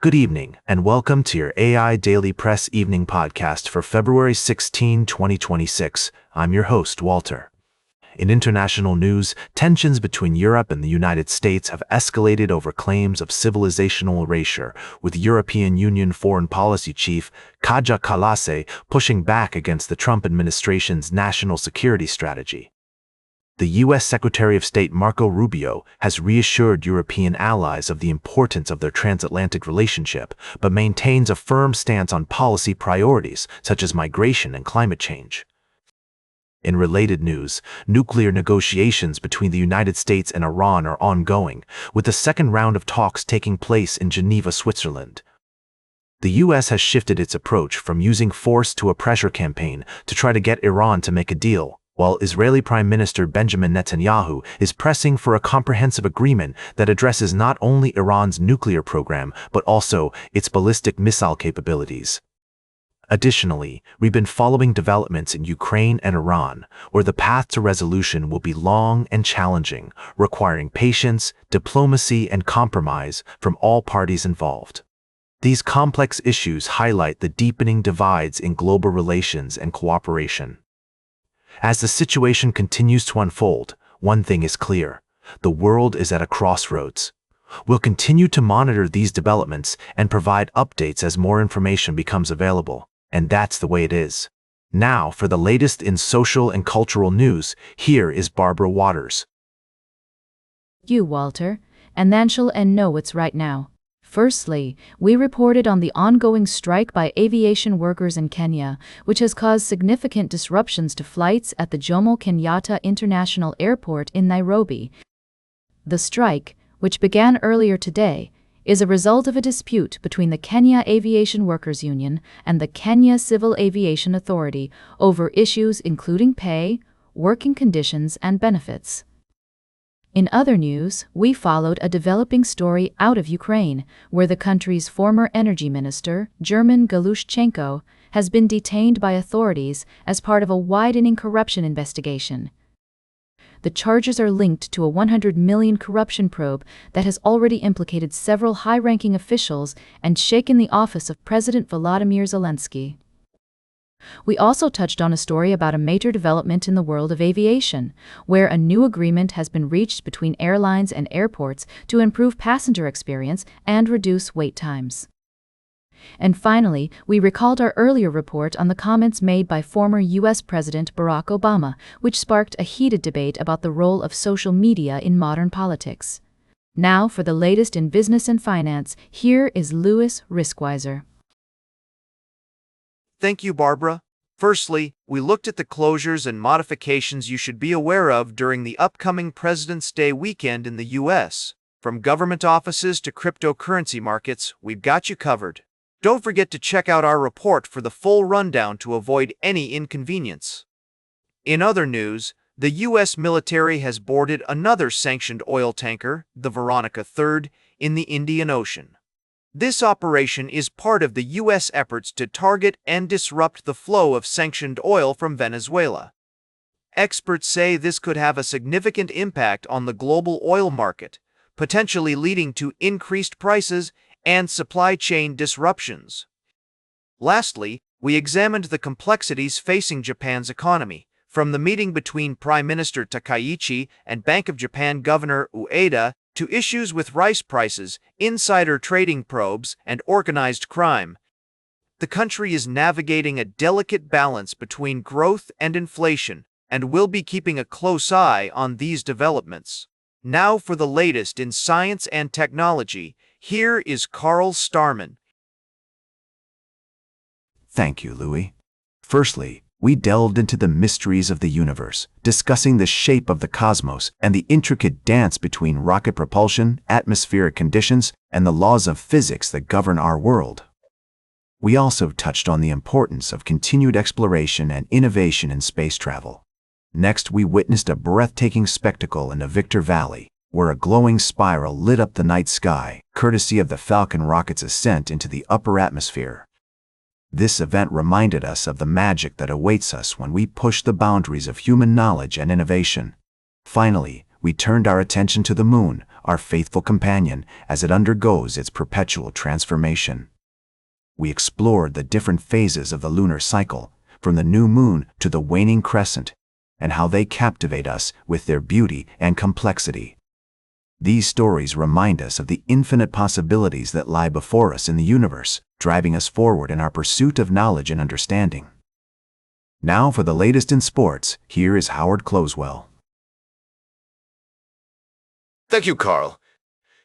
Good evening, and welcome to your AI Daily Press Evening Podcast for February 16, 2026. I'm your host, Walter. In international news, tensions between Europe and the United States have escalated over claims of civilizational erasure, with European Union Foreign Policy Chief Kaja Kallas pushing back against the Trump administration's national security strategy. The U.S. Secretary of State Marco Rubio has reassured European allies of the importance of their transatlantic relationship, but maintains a firm stance on policy priorities such as migration and climate change. In related news, nuclear negotiations between the United States and Iran are ongoing, with the second round of talks taking place in Geneva, Switzerland. The U.S. has shifted its approach from using force to a pressure campaign to try to get Iran to make a deal, while Israeli Prime Minister Benjamin Netanyahu is pressing for a comprehensive agreement that addresses not only Iran's nuclear program but also its ballistic missile capabilities. Additionally, we've been following developments in Ukraine and Iran, where the path to resolution will be long and challenging, requiring patience, diplomacy, and compromise from all parties involved. These complex issues highlight the deepening divides in global relations and cooperation. As the situation continues to unfold, one thing is clear: the world is at a crossroads. We'll continue to monitor these developments and provide updates as more information becomes available, and that's the way it is. Now, for the latest in social and cultural news, here is Barbara Waters. You, Walter, and then she'll know what's right now. Firstly, we reported on the ongoing strike by aviation workers in Kenya, which has caused significant disruptions to flights at the Jomo Kenyatta International Airport in Nairobi. The strike, which began earlier today, is a result of a dispute between the Kenya Aviation Workers Union and the Kenya Civil Aviation Authority over issues including pay, working conditions, and benefits. In other news, we followed a developing story out of Ukraine, where the country's former energy minister, German Galushchenko, has been detained by authorities as part of a widening corruption investigation. The charges are linked to a 100 million corruption probe that has already implicated several high-ranking officials and shaken the office of President Volodymyr Zelensky. We also touched on a story about a major development in the world of aviation, where a new agreement has been reached between airlines and airports to improve passenger experience and reduce wait times. And finally, we recalled our earlier report on the comments made by former U.S. President Barack Obama, which sparked a heated debate about the role of social media in modern politics. Now, for the latest in business and finance, here is Louis Riskweiser. Thank you, Barbara. Firstly, we looked at the closures and modifications you should be aware of during the upcoming President's Day weekend in the U.S. From government offices to cryptocurrency markets, we've got you covered. Don't forget to check out our report for the full rundown to avoid any inconvenience. In other news, the U.S. military has boarded another sanctioned oil tanker, the Veronica III, in the Indian Ocean. This operation is part of the U.S. efforts to target and disrupt the flow of sanctioned oil from Venezuela. Experts say this could have a significant impact on the global oil market, potentially leading to increased prices and supply chain disruptions. Lastly, we examined the complexities facing Japan's economy, from the meeting between Prime Minister Takaichi and Bank of Japan Governor Ueda to issues with rice prices, insider trading probes, and organized crime. The country is navigating a delicate balance between growth and inflation, and will be keeping a close eye on these developments. Now for the latest in science and technology, here is Carl Starman. Thank you, Louis. Firstly, we delved into the mysteries of the universe, discussing the shape of the cosmos and the intricate dance between rocket propulsion, atmospheric conditions, and the laws of physics that govern our world. We also touched on the importance of continued exploration and innovation in space travel. Next, we witnessed a breathtaking spectacle in the Victor Valley, where a glowing spiral lit up the night sky, courtesy of the Falcon rocket's ascent into the upper atmosphere. This event reminded us of the magic that awaits us when we push the boundaries of human knowledge and innovation. Finally, we turned our attention to the moon, our faithful companion as it undergoes its perpetual transformation. We explored the different phases of the lunar cycle, from the new moon to the waning crescent, and how they captivate us with their beauty and complexity. These stories remind us of the infinite possibilities that lie before us in the universe, driving us forward in our pursuit of knowledge and understanding. Now for the latest in sports, here is Howard Closewell. Thank you, Carl.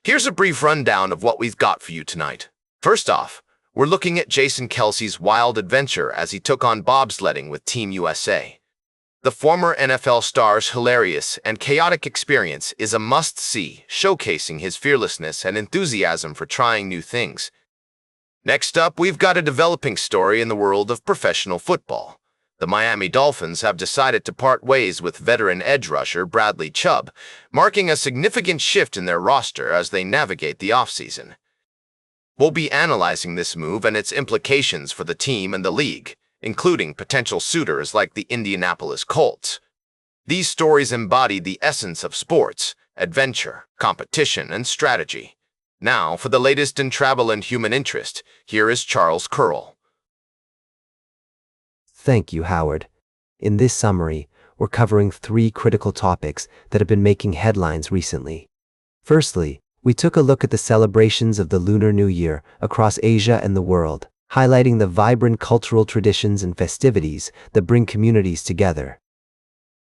Here's a brief rundown of what we've got for you tonight. First off, we're looking at Jason Kelce's wild adventure as he took on bobsledding with Team USA. The former NFL star's hilarious and chaotic experience is a must-see, showcasing his fearlessness and enthusiasm for trying new things. Next up, we've got a developing story in the world of professional football. The Miami Dolphins have decided to part ways with veteran edge rusher Bradley Chubb, marking a significant shift in their roster as they navigate the offseason. We'll be analyzing this move and its implications for the team and the league, including potential suitors like the Indianapolis Colts. These stories embody the essence of sports, adventure, competition, and strategy. Now, for the latest in travel and human interest, here is Charles Curl. Thank you, Howard. In this summary, we're covering 3 critical topics that have been making headlines recently. Firstly, we took a look at the celebrations of the Lunar New Year across Asia and the world, highlighting the vibrant cultural traditions and festivities that bring communities together.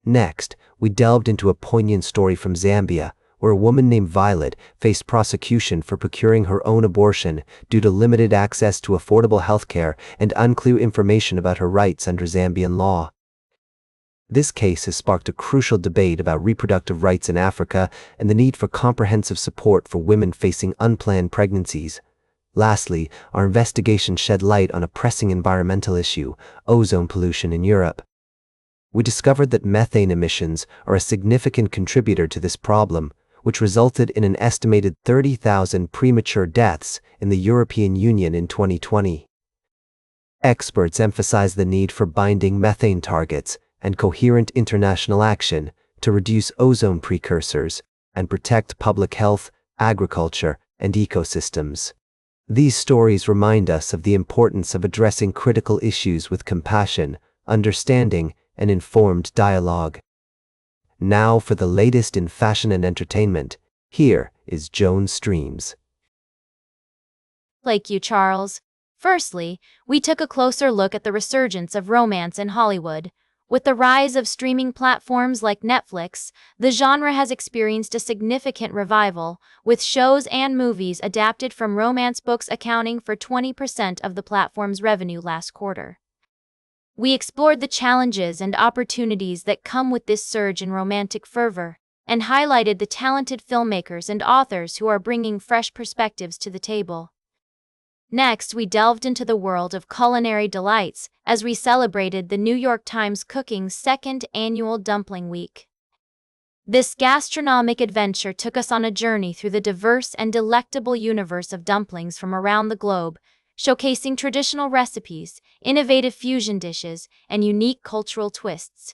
Next, we delved into a poignant story from Zambia, where a woman named Violet faced prosecution for procuring her own abortion due to limited access to affordable healthcare and unclear information about her rights under Zambian law. This case has sparked a crucial debate about reproductive rights in Africa and the need for comprehensive support for women facing unplanned pregnancies. Lastly, our investigation shed light on a pressing environmental issue, ozone pollution in Europe. We discovered that methane emissions are a significant contributor to this problem, which resulted in an estimated 30,000 premature deaths in the European Union in 2020. Experts emphasize the need for binding methane targets and coherent international action to reduce ozone precursors and protect public health, agriculture, and ecosystems. These stories remind us of the importance of addressing critical issues with compassion, understanding, and informed dialogue. Now for the latest in fashion and entertainment, here is Joan Streams. Thank you, Charles. Firstly, we took a closer look at the resurgence of romance in Hollywood. With the rise of streaming platforms like Netflix, the genre has experienced a significant revival, with shows and movies adapted from romance books accounting for 20% of the platform's revenue last quarter. We explored the challenges and opportunities that come with this surge in romantic fervor, and highlighted the talented filmmakers and authors who are bringing fresh perspectives to the table. Next, we delved into the world of culinary delights as we celebrated the New York Times Cooking's 2nd annual Dumpling Week. This gastronomic adventure took us on a journey through the diverse and delectable universe of dumplings from around the globe, showcasing traditional recipes, innovative fusion dishes, and unique cultural twists.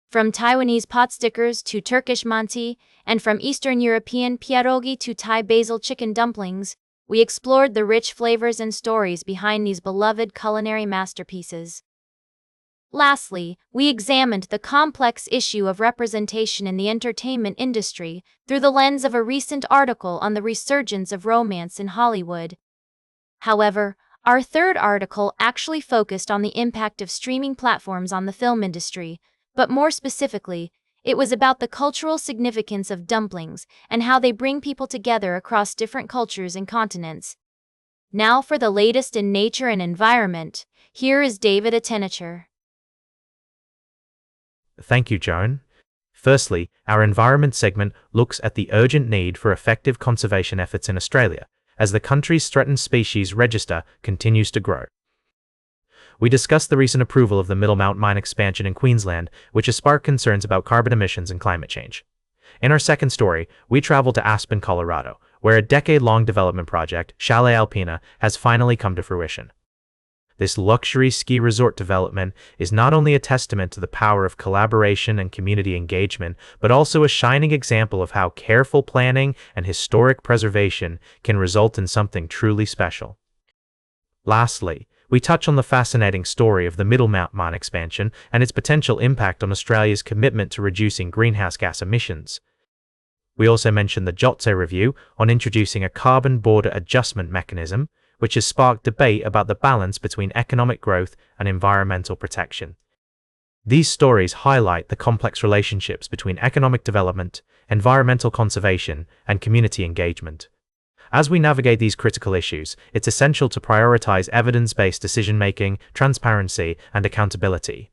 From Taiwanese pot stickers to Turkish manti, and from Eastern European pierogi to Thai basil chicken dumplings, we explored the rich flavors and stories behind these beloved culinary masterpieces. Lastly, we examined the complex issue of representation in the entertainment industry through the lens of a recent article on the resurgence of romance in Hollywood. However, our third article actually focused on the impact of streaming platforms on the film industry, but more specifically, it was about the cultural significance of dumplings and how they bring people together across different cultures and continents. Now for the latest in nature and environment, here is David Attenacher. Thank you, Joan. Firstly, our environment segment looks at the urgent need for effective conservation efforts in Australia, as the country's threatened species register continues to grow. We discussed the recent approval of the Middlemount mine expansion in Queensland, which has sparked concerns about carbon emissions and climate change. In our second story, we traveled to Aspen, Colorado, where a decade-long development project, Chalet Alpina, has finally come to fruition. This luxury ski resort development is not only a testament to the power of collaboration and community engagement, but also a shining example of how careful planning and historic preservation can result in something truly special. Lastly, we touch on the fascinating story of the Middlemount mine expansion and its potential impact on Australia's commitment to reducing greenhouse gas emissions. We also mention the JOTSE review on introducing a carbon border adjustment mechanism, which has sparked debate about the balance between economic growth and environmental protection. These stories highlight the complex relationships between economic development, environmental conservation, and community engagement. As we navigate these critical issues, it's essential to prioritize evidence-based decision-making, transparency, and accountability.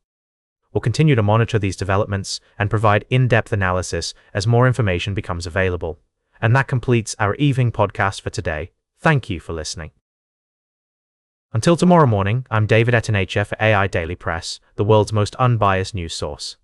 We'll continue to monitor these developments and provide in-depth analysis as more information becomes available. And that completes our evening podcast for today. Thank you for listening. Until tomorrow morning, I'm David Etinecha for AI Daily Press, the world's most unbiased news source.